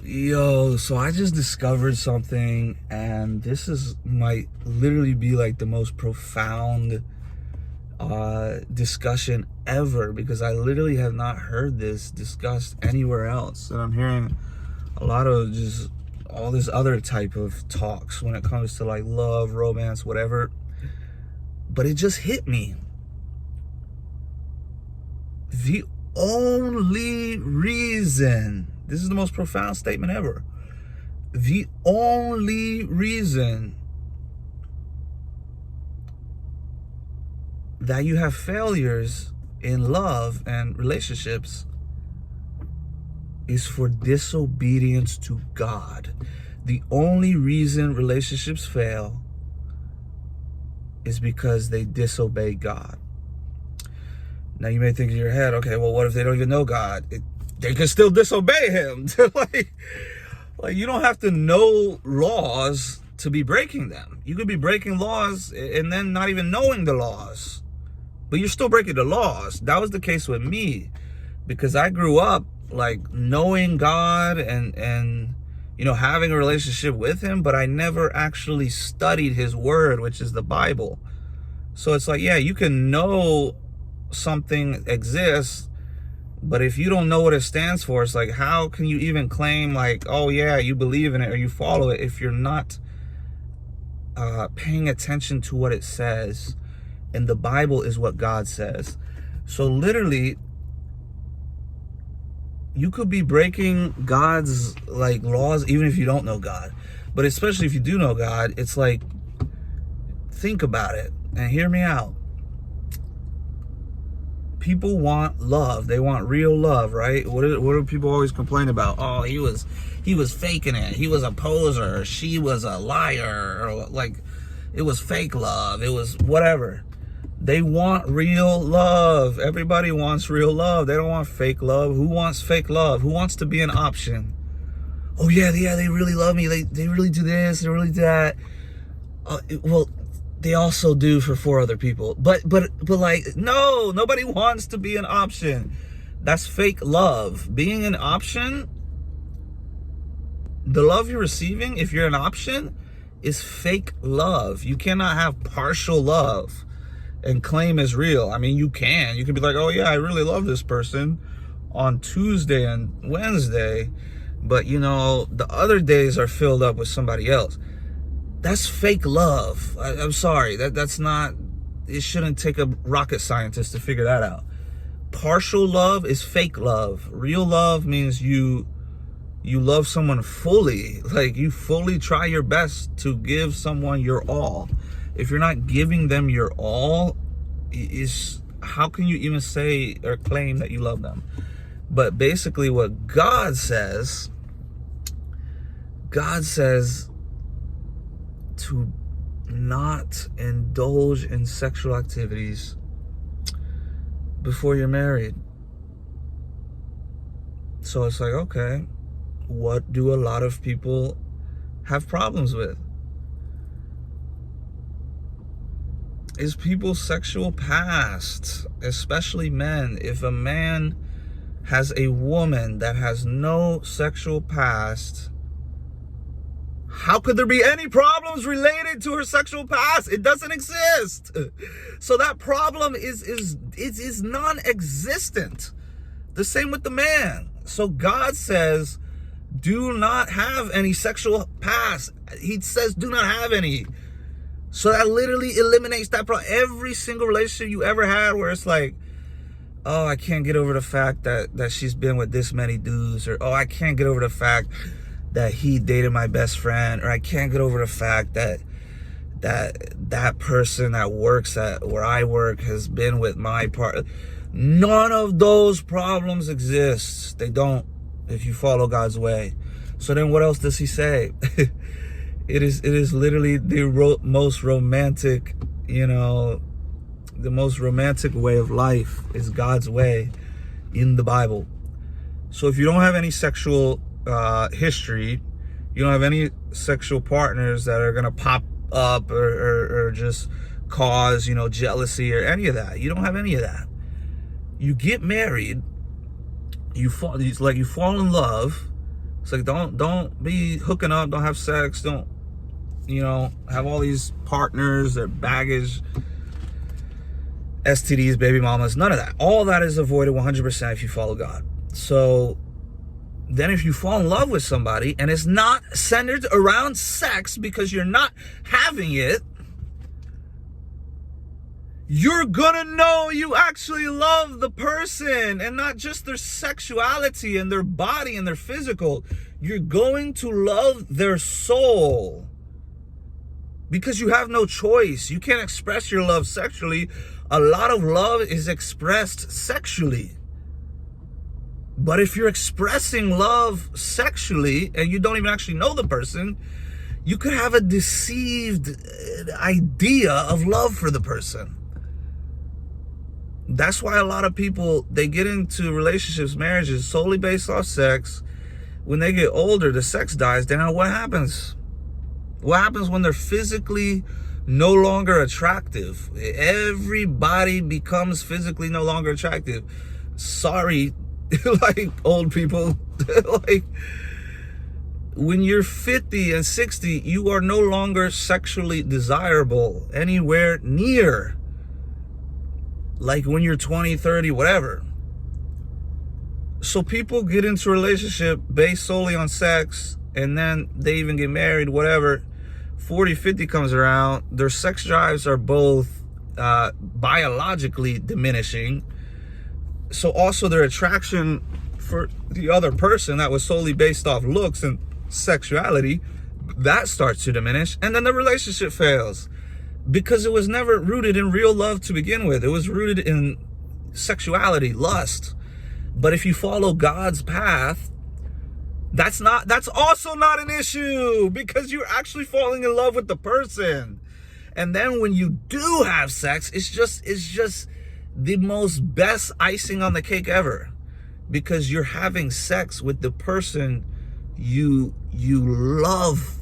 Yo, so I just discovered something, and might literally be like the most profound discussion ever, because I literally have not heard this discussed anywhere else. And I'm hearing a lot of just all this other type of talks when it comes to like love, romance, whatever. But it just hit me. The only reason, this is the most profound statement ever, the only reason that you have failures in love and relationships is for disobedience to God. The only reason relationships fail is because they disobey God. Now you may think in your head, okay, well, what if they don't even know God? They can still disobey him. like you don't have to know laws to be breaking them. You could be breaking laws and then not even knowing the laws, but you're still breaking the laws. That was the case with me, because I grew up like knowing God and having a relationship with him, but I never actually studied his word, which is the Bible. So it's like, yeah, you can know something exists, but if you don't know what it stands for, it's like, how can you even claim like, oh yeah, you believe in it or you follow it, if you're not paying attention to what it says? And the Bible is what God says. So literally, you could be breaking God's like laws even if you don't know God. But especially if you do know God, it's like, think about it and hear me out. People want love. They want real love, right? What do people always complain about? Oh, he was faking it. He was a poser. She was a liar. Or like, it was fake love. It was whatever. They want real love. Everybody wants real love. They don't want fake love. Who wants fake love? Who wants to be an option? Oh yeah, they really love me. They really do this. They really do that. Well, they also do for 4 other people. But like, no, nobody wants to be an option. That's fake love. Being an option, the love you're receiving, if you're an option, is fake love. You cannot have partial love and claim is real. I mean, you can be like, oh yeah, I really love this person on Tuesday and Wednesday, but the other days are filled up with somebody else. That's fake love. I'm sorry, that's not, it shouldn't take a rocket scientist to figure that out. Partial love is fake love. Real love means you love someone fully. Like, you fully try your best to give someone your all. If you're not giving them your all, how can you even say or claim that you love them? But basically what God says to not indulge in sexual activities before you're married. So it's like, okay, what do a lot of people have problems with? Is people's sexual past, especially men. If a man has a woman that has no sexual past, how could there be any problems related to her sexual past? It doesn't exist. So that problem is non-existent. The same with the man. So God says, do not have any sexual past. He says, do not have any. So that literally eliminates that problem. Every single relationship you ever had where it's like, oh, I can't get over the fact that she's been with this many dudes, or oh, I can't get over the fact that he dated my best friend, or I can't get over the fact that person that works at where I work has been with my partner. None of those problems exist. They don't, if you follow God's way. So then what else does he say? It is literally the most romantic, the most romantic way of life is God's way in the Bible. So if you don't have any sexual history, you don't have any sexual partners that are going to pop up or just cause, jealousy or any of that. You don't have any of that. You get married, you fall in love, It's like, don't be hooking up, don't have sex, don't, have all these partners, their baggage, STDs, baby mamas, none of that. All that is avoided 100% if you follow God. So then if you fall in love with somebody and it's not centered around sex because you're not having it, you're gonna know you actually love the person and not just their sexuality and their body and their physical. You're going to love their soul because you have no choice. You can't express your love sexually. A lot of love is expressed sexually. But if you're expressing love sexually and you don't even actually know the person, you could have a deceived idea of love for the person. That's why a lot of people, they get into relationships, marriages solely based off sex. When they get older, the sex dies down. What happens? What happens when they're physically no longer attractive? Everybody becomes physically no longer attractive. Sorry, like old people, like when you're 50 and 60, you are no longer sexually desirable anywhere near like when you're 20, 30, whatever. So people get into a relationship based solely on sex, and then they even get married, whatever. 40, 50 comes around, their sex drives are both biologically diminishing. So also their attraction for the other person that was solely based off looks and sexuality, that starts to diminish, and then the relationship fails. Because it was never rooted in real love to begin with. It was rooted in sexuality, lust. But if you follow God's path, that's also not an issue, because you're actually falling in love with the person. And then when you do have sex, it's just the most best icing on the cake ever, because you're having sex with the person you love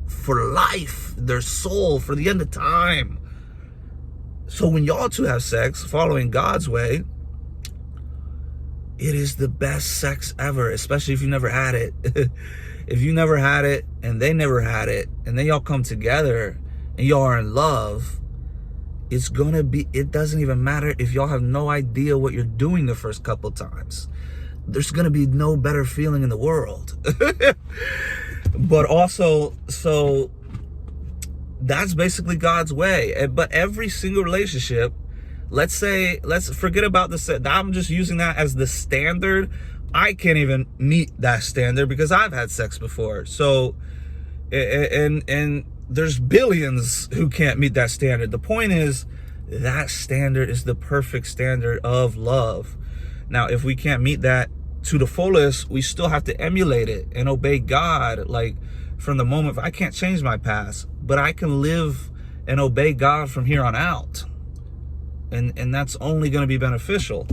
for life, their soul, for the end of time. So when y'all two have sex following God's way, it is the best sex ever, especially if you never had it. If you never had it and they never had it, and then y'all come together and y'all are in love, it doesn't even matter if y'all have no idea what you're doing the first couple times. There's gonna be no better feeling in the world. But also, so that's basically God's way. But every single relationship, let's forget about I'm just using that as the standard. I can't even meet that standard because I've had sex before. So, and there's billions who can't meet that standard. The point is, that standard is the perfect standard of love. Now, if we can't meet that to the fullest, we still have to emulate it and obey God. Like, from the moment, I can't change my past, but I can live and obey God from here on out. And that's only going to be beneficial.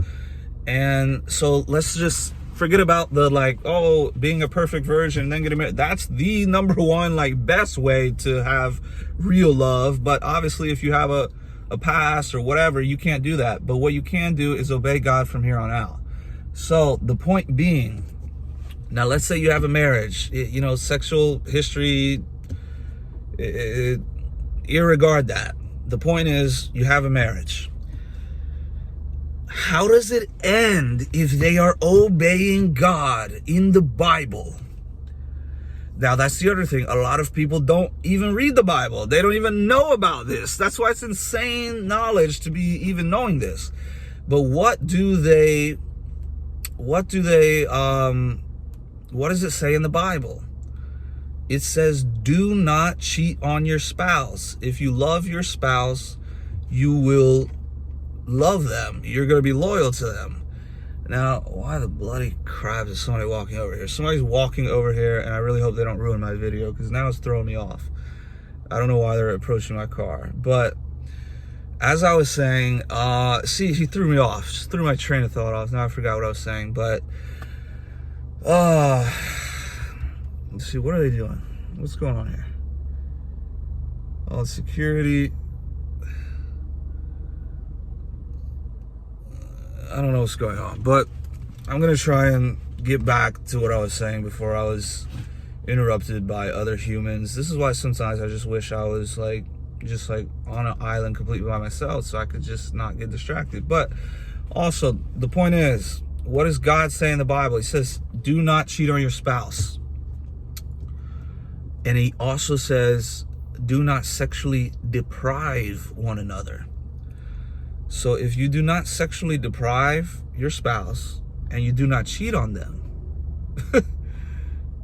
And so let's just forget about the being a perfect virgin and then getting married. That's the number one, best way to have real love. But obviously, if you have a past or whatever, you can't do that. But what you can do is obey God from here on out. So the point being, now let's say you have a marriage, sexual history, irregard that. The point is, you have a marriage. How does it end if they are obeying God in the Bible? Now, that's the other thing. A lot of people don't even read the Bible. They don't even know about this. That's why it's insane knowledge to be even knowing this. But what does it say in the Bible? It says, do not cheat on your spouse. If you love your spouse, you will love them. You're going to be loyal to them. Now, why the bloody crap is somebody walking over here? Somebody's walking over here, and I really hope they don't ruin my video, because now it's throwing me off. I don't know why they're approaching my car. But as I was saying, see, he threw me off. Just threw my train of thought off. Now I forgot what I was saying. But, let's see, what are they doing? What's going on here? Oh, security. I don't know what's going on, but I'm going to try and get back to what I was saying before I was interrupted by other humans. This is why sometimes I just wish I was just on an island completely by myself, so I could just not get distracted. But also, the point is, what does God say in the Bible? He says, do not cheat on your spouse. And he also says, do not sexually deprive one another. So if you do not sexually deprive your spouse and you do not cheat on them,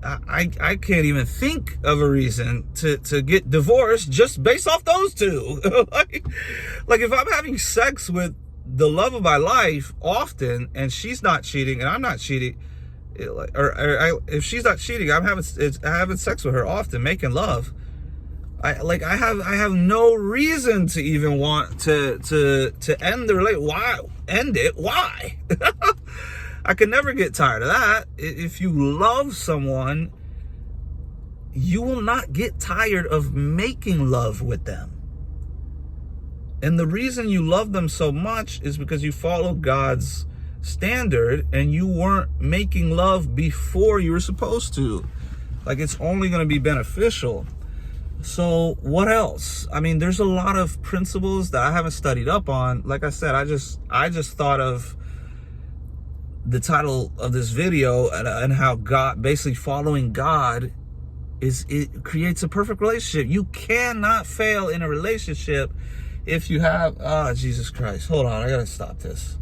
I can't even think of a reason to get divorced just based off those two. like if I'm having sex with the love of my life often and she's not cheating and I'm not cheating, if she's not cheating, I'm having sex with her often, making love. I have no reason to even want to end the relationship. Why end it? Why? I can never get tired of that. If you love someone, you will not get tired of making love with them. And the reason you love them so much is because you follow God's standard and you weren't making love before you were supposed to. Like, it's only going to be beneficial. So what else? I mean, there's a lot of principles that I haven't studied up on. Like I said, I just thought of the title of this video and how God, basically following God, it creates a perfect relationship. You cannot fail in a relationship if you have, Jesus Christ. Hold on, I gotta stop this.